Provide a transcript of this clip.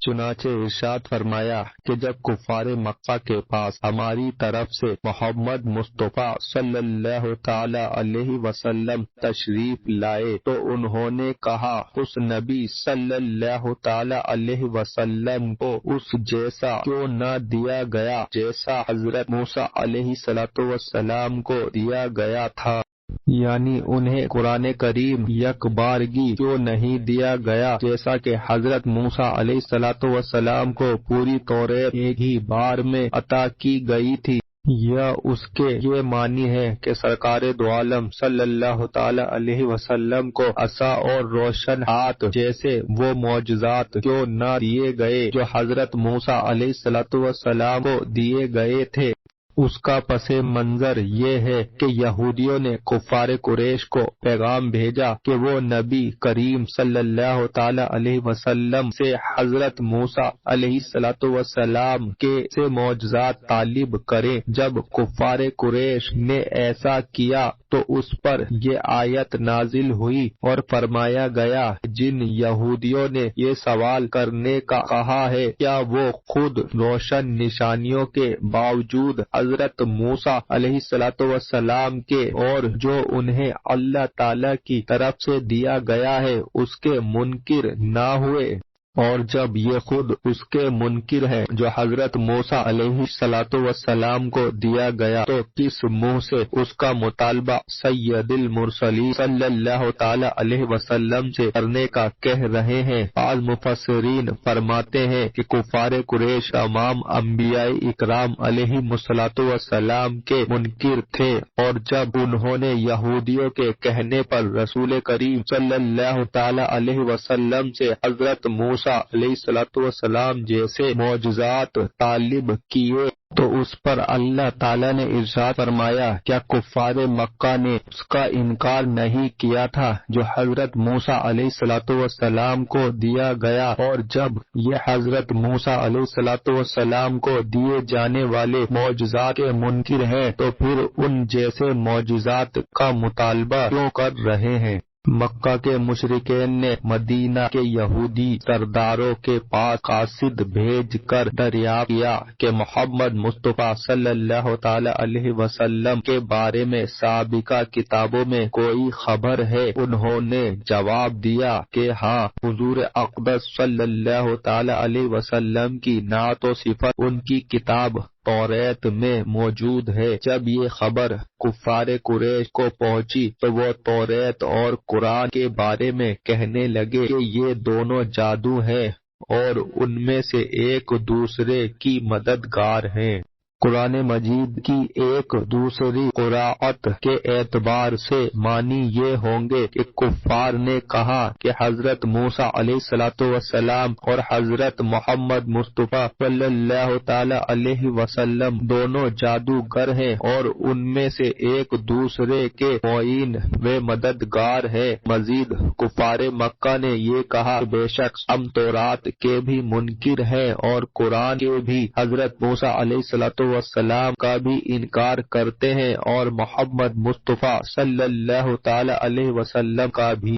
چنانچہ ارشاد فرمایا کہ جب کفار مکہ کے پاس ہماری طرف سے محمد مصطفیٰ صلی اللہ تعالی علیہ وسلم تشریف لائے تو انہوں نے کہا اس نبی صلی اللہ تعالی علیہ وسلم کو اس جیسا کیوں نہ دیا گیا جیسا حضرت موسیٰ علیہ السلام کو دیا گیا تھا، یعنی انہیں قرآن کریم یک بارگی کیوں نہیں دیا گیا جیسا کہ حضرت موسیٰ علیہ السلام کو پوری توریت ایک ہی بار میں عطا کی گئی تھی۔ یا اس کے یہ معنی ہے کہ سرکار دو عالم صلی اللہ تعالی علیہ وسلم کو عصا اور روشن ہاتھ جیسے وہ معجزات کیوں نہ دیے گئے جو حضرت موسیٰ علیہ السلام کو دیے گئے تھے۔ اس کا پس منظر یہ ہے کہ یہودیوں نے کفار قریش کو پیغام بھیجا کہ وہ نبی کریم صلی اللہ تعالی علیہ وسلم سے حضرت موسیٰ علیہ السلام کے سے معجزات طالب کریں۔ جب کفار قریش نے ایسا کیا تو اس پر یہ آیت نازل ہوئی اور فرمایا گیا جن یہودیوں نے یہ سوال کرنے کا کہا ہے کیا وہ خود روشن نشانیوں کے باوجود حضرت موسیٰ علیہ السلام کے اور جو انہیں اللہ تعالی کی طرف سے دیا گیا ہے اس کے منکر نہ ہوئے؟ اور جب یہ خود اس کے منکر ہے جو حضرت موسیٰ علیہ السلام کو دیا گیا تو کس منہ سے اس کا مطالبہ سید المرسلین صلی اللہ تعالی علیہ وسلم سے کرنے کا کہہ رہے ہیں؟ بعض مفسرین فرماتے ہیں کہ کفار قریش تمام انبیاء اکرام علیہ السلام کے منکر تھے، اور جب انہوں نے یہودیوں کے کہنے پر رسول کریم صلی اللہ تعالی علیہ وسلم سے حضرت موسیٰ علیہ السلام جیسے معجزات طالب کیے تو اس پر اللہ تعالیٰ نے ارشاد فرمایا کیا کفار مکہ نے اس کا انکار نہیں کیا تھا جو حضرت موسیٰ علیہ السلام کو دیا گیا؟ اور جب یہ حضرت موسیٰ علیہ السلام کو دیے جانے والے معجزات کے منکر ہیں تو پھر ان جیسے معجزات کا مطالبہ کیوں کر رہے ہیں؟ مکہ کے مشرکین نے مدینہ کے یہودی سرداروں کے پاس قاصد بھیج کر دریافت کیا کہ محمد مصطفیٰ صلی اللہ تعالی علیہ وسلم کے بارے میں سابقہ کتابوں میں کوئی خبر ہے؟ انہوں نے جواب دیا کہ ہاں، حضور اقدس صلی اللہ تعالی علیہ وسلم کی نعت و صفت ان کی کتاب توریت میں موجود ہے۔ جب یہ خبر کفار قریش کو پہنچی تو وہ توریت اور قرآن کے بارے میں کہنے لگے کہ یہ دونوں جادو ہیں اور ان میں سے ایک دوسرے کی مددگار ہیں۔ قرآن مجید کی ایک دوسری قراءت کے اعتبار سے معنی یہ ہوں گے کہ کفار نے کہا کہ حضرت موسیٰ علیہ السلام اور حضرت محمد مصطفیٰ صلی اللہ تعالی علیہ وسلم دونوں جادوگر ہیں اور ان میں سے ایک دوسرے کے معین و مددگار ہیں۔ مزید کفار مکہ نے یہ کہا کہ بے شک ہم تورات کے بھی منکر ہیں اور قرآن کے بھی، حضرت موسیٰ علیہ السلام کا بھی انکار کرتے ہیں اور محمد مصطفیٰ صلی اللہ تعالی علیہ وسلم کا بھی۔